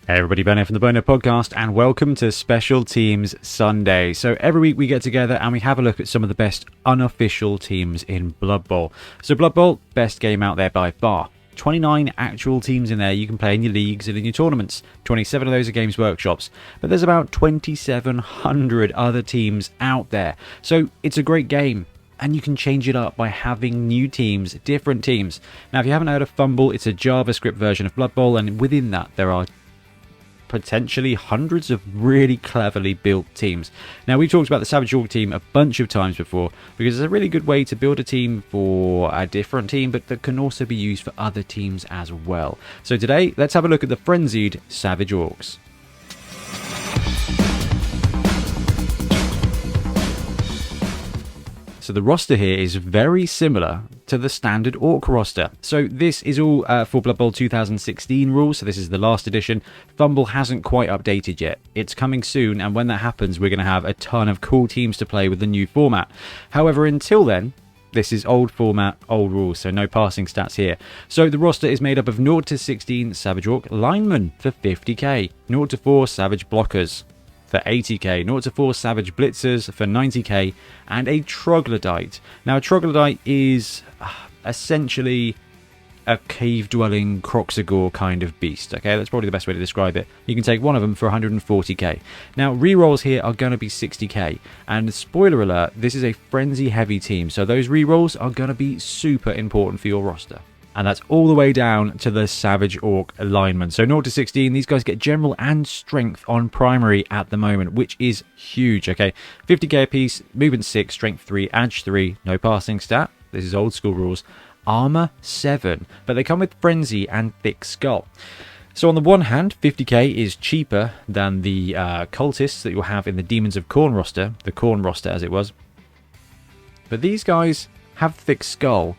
Hey everybody, Bonehead from the Bonehead podcast, and welcome to Special Teams Sunday. So every week we get together and we have a look at some of the best unofficial teams in Blood Bowl. So Blood Bowl, best game out there by far. 29 actual teams in there you can play in your leagues and in your tournaments. 27 of those are Games Workshops. But there's about 2,700 other teams out there. So it's a great game. And you can change it up by having new teams, different teams. Now if you haven't heard of Fumbbl, it's a JavaScript version of Blood Bowl, and within that there are potentially hundreds of really cleverly built teams. Now we've talked about the Savage Orc team a bunch of times before because it's a really good way to build a team for a different team, but that can also be used for other teams as well. So today let's have a look at the frenzied Savage Orcs. So the roster here is very similar to the standard Orc roster. So this is all for Blood Bowl 2016 rules, so this is the last edition. Fumbbl hasn't quite updated yet. It's coming soon, and when that happens, we're going to have a ton of cool teams to play with the new format. However, until then, this is old format, old rules, so no passing stats here. So the roster is made up of 0 to 16 Savage Orc linemen for 50k, 0 to 4 Savage Blockers for 80k, 0 to 4 Savage Blitzers for 90k, and a Troglodyte. Now a Troglodyte is essentially a cave-dwelling Croxagore kind of beast, okay? That's probably the best way to describe it. You can take one of them for 140k. Now rerolls here are going to be 60k, and spoiler alert, this is a frenzy-heavy team, so those rerolls are going to be super important for your roster. And that's all the way down to the Savage Orc linemen. So 0 to 16, these guys get general and strength on primary at the moment, which is huge, okay? 50k a piece, movement 6, strength 3, edge 3, no passing stat. This is old school rules. Armor 7, but they come with Frenzy and Thick Skull. So on the one hand, 50k is cheaper than the cultists that you'll have in the Demons of Khorne roster, the Khorne roster as it was. But these guys have Thick Skull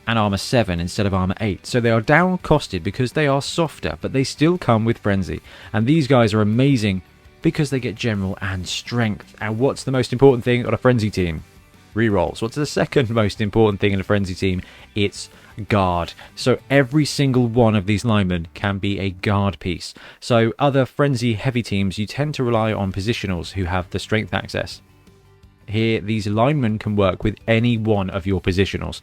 and armor 7 instead of armor 8, so they are down costed because they are softer, but they still come with frenzy. And these guys are amazing because they get general and strength. And what's the most important thing on a frenzy team? Rerolls. What's the second most important thing in a frenzy team? It's guard. So every single one of these linemen can be a guard piece. So other frenzy heavy teams, you tend to rely on positionals who have the strength access. Here, these linemen can work with any one of your positionals,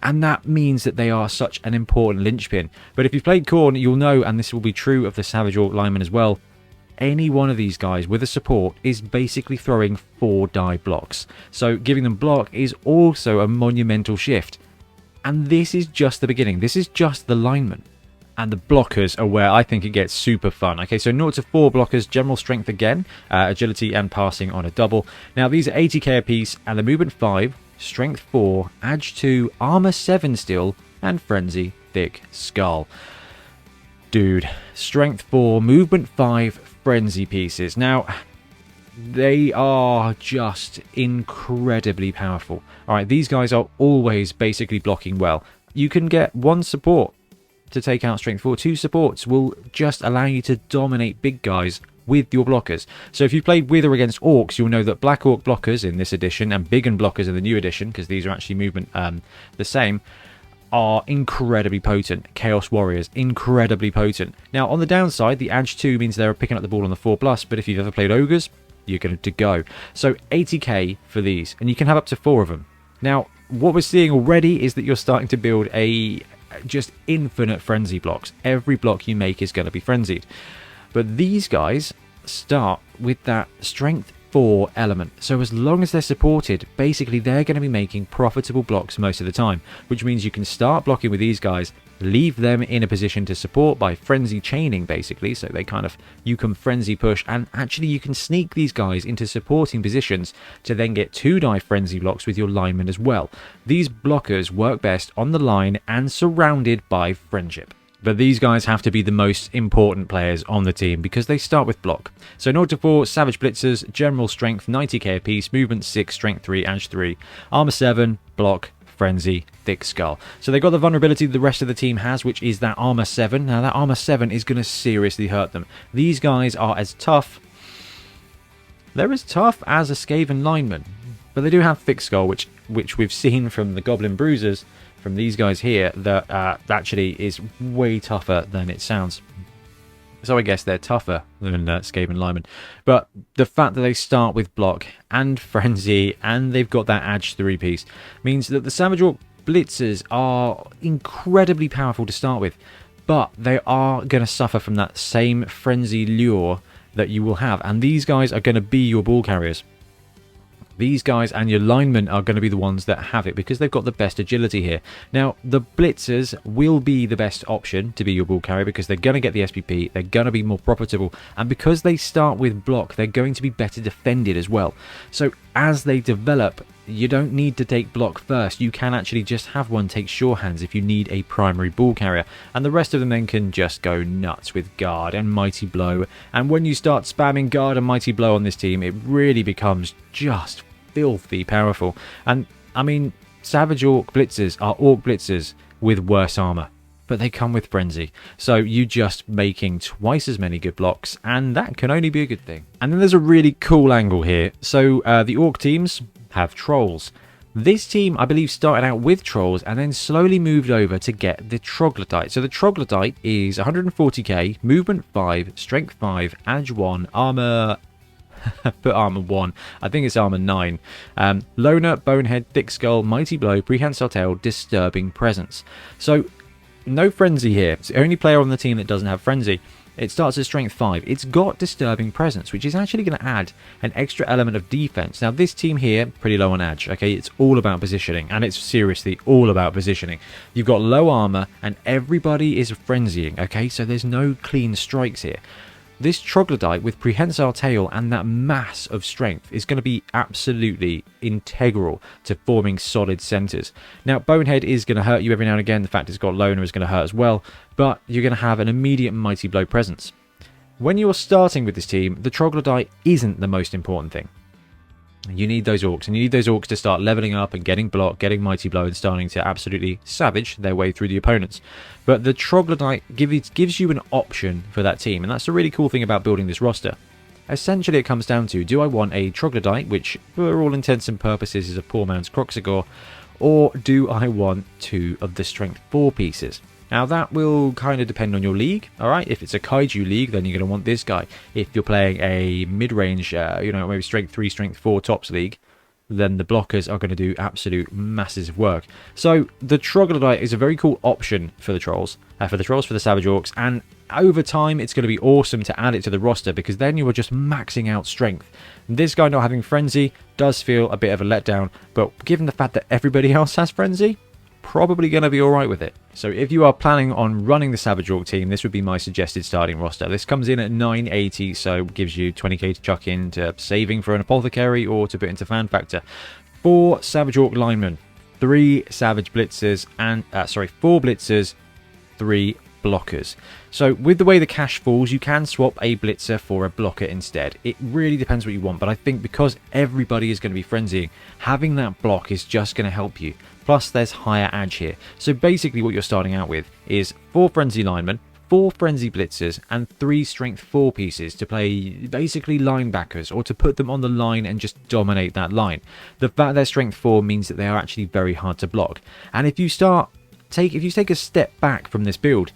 and that means that they are such an important linchpin. But if you've played Khorne, you'll know, and this will be true of the Savage Orc linemen as well, any one of these guys with a support is basically throwing 4 die blocks. So giving them block is also a monumental shift. And this is just the beginning. This is just the linemen. And the blockers are where I think it gets super fun. Okay, so 0 to 4 blockers, general strength again, agility and passing on a double. Now these are 80k a piece, and the movement 5, strength 4, edge 2, armor 7 still, and frenzy, thick skull. Dude, strength 4, movement 5, frenzy pieces. Now, they are just incredibly powerful. Alright, these guys are always basically blocking well. You can get one support to take out strength 4. 2 supports will just allow you to dominate big guys with your blockers. So if you played with or against orcs, you'll know that black orc blockers in this edition and big and blockers in the new edition, because these are actually movement the same, are incredibly potent. Chaos warriors, incredibly potent. Now on the downside, the edge 2 means they're picking up the ball on the 4+, but if you've ever played ogres, you're going to go. So 80k for these, and you can have up to 4 of them. Now what we're seeing already is that you're starting to build a just infinite frenzy blocks. Every block you make is going to be frenzied. But these guys start with that strength 4 element. So as long as they're supported, basically they're going to be making profitable blocks most of the time, which means you can start blocking with these guys, leave them in a position to support by frenzy chaining basically, so they kind of, you can frenzy push, and actually you can sneak these guys into supporting positions to then get 2 die frenzy blocks with your linemen as well. These blockers work best on the line and surrounded by friendship. But these guys have to be the most important players on the team because they start with block. So 0 to 4 Savage Blitzers, general strength 90k a piece, movement 6, strength 3, edge 3, armor 7, block, frenzy, thick skull. So they've got the vulnerability the rest of the team has, which is that armor 7. Now that armor 7 is going to seriously hurt them. These guys are as tough. They're as tough as a Skaven lineman, but they do have thick skull, which we've seen from the Goblin Bruisers, from these guys here, that actually is way tougher than it sounds. So I guess they're tougher than Skaven linemen. But the fact that they start with block and frenzy and they've got that edge 3-piece means that the Savage Orc Blitzers are incredibly powerful to start with. But they are going to suffer from that same frenzy lure that you will have. And these guys are going to be your ball carriers. These guys and your linemen are going to be the ones that have it because they've got the best agility here. Now, the Blitzers will be the best option to be your ball carrier because they're going to get the SPP, they're going to be more profitable, and because they start with block, they're going to be better defended as well. So as they develop, you don't need to take block first. You can actually just have one take sure hands if you need a primary ball carrier, and the rest of them then can just go nuts with guard and mighty blow. And when you start spamming guard and mighty blow on this team, it really becomes just filthy powerful. And I mean, Savage Orc Blitzers are Orc Blitzers with worse armor, but they come with frenzy, so you just making twice as many good blocks, and that can only be a good thing. And then there's a really cool angle here. So the Orc teams have trolls. This team, I believe, started out with trolls and then slowly moved over to get the troglodyte. So the troglodyte is 140k, movement 5, strength 5, edge 1, armor put armor 1, I think it's armor 9, loner, bonehead, thick skull, mighty blow, prehensile tail, disturbing presence. So no frenzy here. It's the only player on the team that doesn't have frenzy. It starts at strength 5. It's got disturbing presence, which is actually going to add an extra element of defense. Now this team here, pretty low on edge, okay? It's all about positioning, and it's seriously all about positioning. You've got low armor and everybody is frenzying, okay? So there's no clean strikes here. This troglodyte with prehensile tail and that mass of strength is going to be absolutely integral to forming solid centers. Now, Bonehead is going to hurt you every now and again. The fact it's got loner is going to hurt as well, but you're going to have an immediate mighty blow presence. When you're starting with this team, the troglodyte isn't the most important thing. You need those orcs, and you need those orcs to start leveling up and getting block, getting mighty blow, and starting to absolutely savage their way through the opponents. But the troglodyte gives you an option for that team, and that's the really cool thing about building this roster. Essentially, it comes down to, do I want a troglodyte, which for all intents and purposes is a poor man's Croxigor, or do I want 2 of the strength 4 pieces? Now that will kind of depend on your league, alright? If it's a Kaiju league, then you're going to want this guy. If you're playing a mid-range, maybe strength 3, strength 4 tops league, then the blockers are going to do absolute masses of work. So the troglodyte is a very cool option for the trolls, for the Savage Orcs, and over time it's going to be awesome to add it to the roster because then you are just maxing out strength. This guy not having frenzy does feel a bit of a letdown, but given the fact that everybody else has frenzy, probably going to be alright with it. So if you are planning on running the Savage Orc team, this would be my suggested starting roster. This comes in at 980, so gives you 20k to chuck into saving for an apothecary or to put into fan factor. 4 Savage Orc linemen, 3 Savage Blitzers, and 4 Blitzers, 3 blockers. So with the way the cash falls, you can swap a blitzer for a blocker instead. It really depends what you want, but I think because everybody is going to be frenzying, having that block is just going to help you. Plus there's higher edge here. So basically what you're starting out with is 4 frenzy linemen, 4 frenzy blitzers, and 3 strength 4 pieces to play basically linebackers, or to put them on the line and just dominate that line. The fact they're strength 4 means that they are actually very hard to block. And if you take a step back from this build,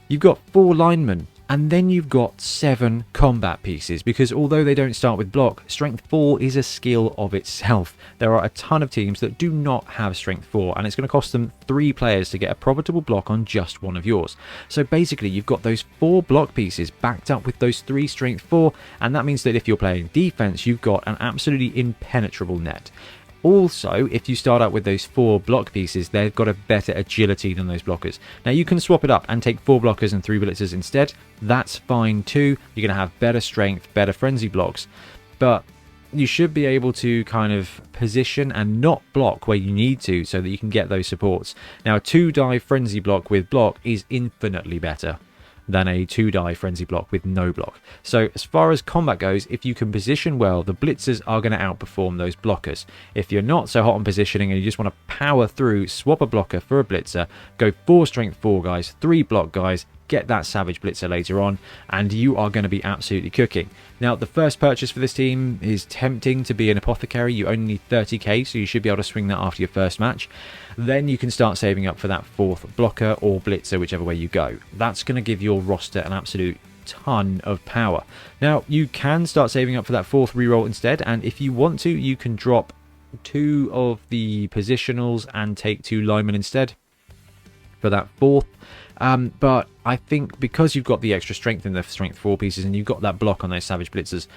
you've got 4 linemen, and then you've got 7 combat pieces, because although they don't start with block, strength 4 is a skill of itself. There are a ton of teams that do not have strength 4, and it's going to cost them 3 players to get a profitable block on just one of yours. So basically you've got those 4 block pieces backed up with those 3 strength 4, and that means that if you're playing defense, you've got an absolutely impenetrable net. Also, if you start out with those 4 block pieces, they've got a better agility than those blockers. Now, you can swap it up and take 4 blockers and 3 blitzers instead. That's fine too. You're going to have better strength, better frenzy blocks. But you should be able to kind of position and not block where you need to so that you can get those supports. Now, a 2-die frenzy block with block is infinitely better than a 2-die frenzy block with no block. So as far as combat goes, if you can position well, the blitzers are going to outperform those blockers. If you're not so hot on positioning and you just want to power through, swap a blocker for a blitzer, go 4 strength 4 guys, 3 block guys, get that savage blitzer later on, and you are going to be absolutely cooking. Now, the first purchase for this team is tempting to be an apothecary. You only need 30k, so you should be able to swing that after your first match. Then you can start saving up for that 4th blocker or blitzer, whichever way you go. That's going to give your roster an absolute ton of power. Now, you can start saving up for that 4th reroll instead, and if you want to, you can drop 2 of the positionals and take 2 linemen instead for that 4th. But I think because you've got the extra strength in the strength 4 pieces and you've got that block on those Savage Blitzers,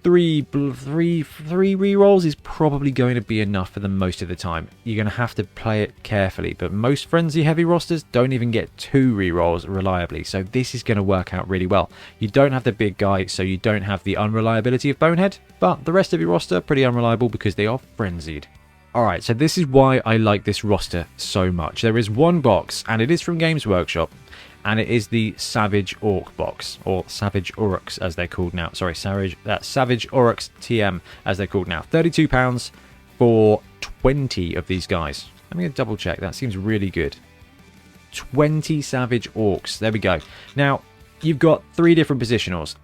3 rerolls is probably going to be enough for the most of the time. You're going to have to play it carefully, but most Frenzy heavy rosters don't even get 2 rerolls reliably, so this is going to work out really well. You don't have the big guy, so you don't have the unreliability of Bonehead, but the rest of your roster pretty unreliable because they are frenzied. Alright, so this is why I like this roster so much. There is one box, and it is from Games Workshop, and it is the Savage Orc box, or Savage Aurochs as they're called now. Sorry, Savage Aurochs TM as they're called now. £32 for 20 of these guys. Let me double check, that seems really good. 20 Savage Orcs, there we go. Now, you've got 3 different positionals.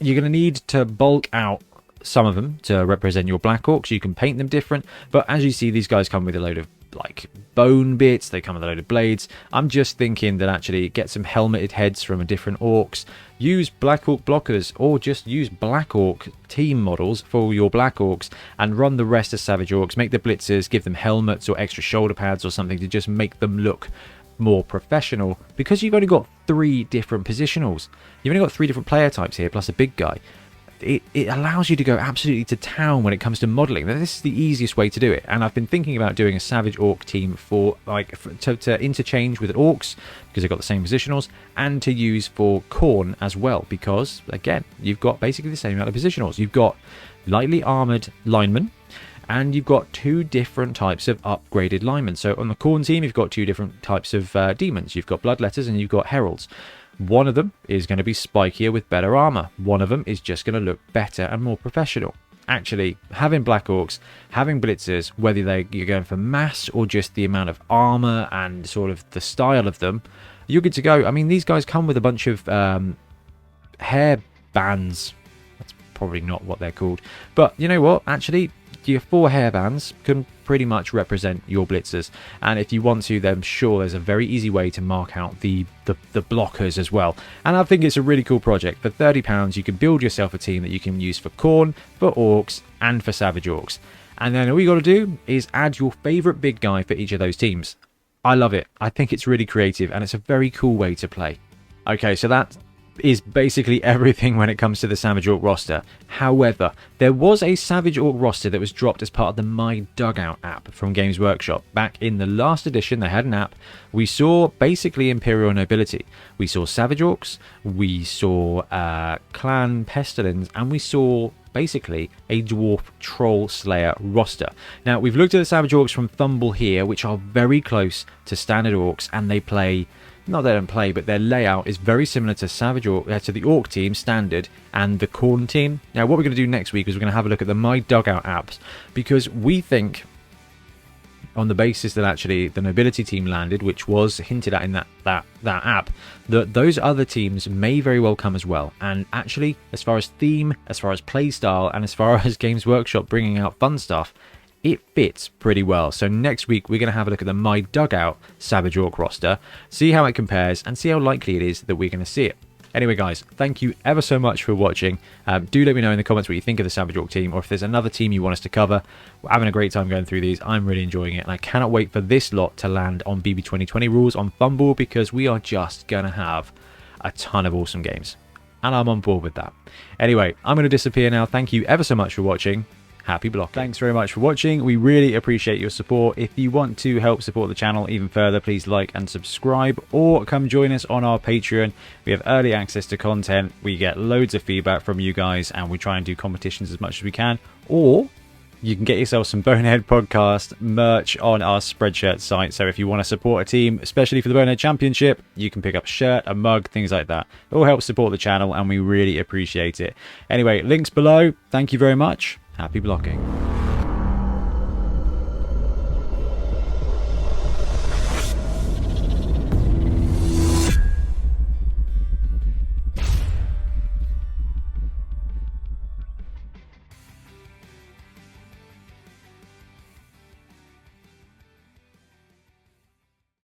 You're going to need to bulk out some of them to represent your Black Orcs. You can paint them different, but as you see, these guys come with a load of like bone bits, they come with a load of blades. I'm just thinking that actually get some helmeted heads from a different orcs, use Black Orc blockers, or just use Black Orc team models for your Black Orcs and run the rest as Savage Orcs. Make the blitzers, give them helmets or extra shoulder pads or something to just make them look more professional, because you've only got 3 different positionals. You've only got 3 different player types here plus a big guy. It allows you to go absolutely to town when it comes to modelling. This is the easiest way to do it, and I've been thinking about doing a Savage Orc team for to interchange with Orcs because they've got the same positionals, and to use for Khorne as well, because again you've got basically the same amount of positionals. You've got lightly armoured linemen, and you've got 2 different types of upgraded linemen. So on the Khorne team, you've got 2 different types of demons. You've got Bloodletters and you've got Heralds. One of them is going to be spikier with better armor. One of them is just going to look better and more professional. Actually, having Black Orcs, having Blitzers, whether you're going for mass or just the amount of armor and sort of the style of them, you're good to go. I mean, these guys come with a bunch of hair bands. That's probably not what they're called. But you know what? Actually, your 4 hairbands can pretty much represent your blitzers, and if you want to, then sure, there's a very easy way to mark out the blockers as well. And I think it's a really cool project. For £30 you can build yourself a team that you can use for Khorne, for Orcs, and for Savage Orcs, and then all you got to do is add your favorite big guy for each of those teams. I love it. I think it's really creative and it's a very cool way to play. Okay, so that is basically everything when it comes to the Savage Orc roster. However, there was a Savage Orc roster that was dropped as part of the My Dugout app from Games Workshop. Back in the last edition, they had an app. We saw basically Imperial Nobility. We saw Savage Orcs, we saw Clan Pestilens, and we saw basically a Dwarf Troll Slayer roster. Now, we've looked at the Savage Orcs from Fumbbl here, which are very close to standard Orcs, and they play... Not they don't play, but their layout is very similar to to the Orc team standard and the Khorne team. Now, what we're going to do next week is we're going to have a look at the My Dugout apps, because we think, on the basis that actually the Nobility team landed, which was hinted at in that app, that those other teams may very well come as well. And actually, as far as theme, as far as play style, and as far as Games Workshop bringing out fun stuff, it fits pretty well. So next week we're going to have a look at the My Dugout Savage Orc roster, see how it compares, and see how likely it is that we're going to see it. Anyway guys, thank you ever so much for watching. Do let me know in the comments what you think of the Savage Orc team, or if there's another team you want us to cover. We're having a great time going through these. I'm really enjoying it, and I cannot wait for this lot to land on BB 2020 rules on Fumbbl, because we are just going to have a ton of awesome games. And I'm on board with that. Anyway, I'm going to disappear now. Thank you ever so much for watching. Happy blocking. Thanks very much for watching. We really appreciate your support. If you want to help support the channel even further, please like and subscribe, or come join us on our Patreon. We have early access to content. We get loads of feedback from you guys, and we try and do competitions as much as we can. Or you can get yourself some Bonehead podcast merch on our Spreadshirt site. So if you want to support a team, especially for the Bonehead Championship, you can pick up a shirt, a mug, things like that. It all helps support the channel, and we really appreciate it. Anyway, links below. Thank you very much. Happy blocking.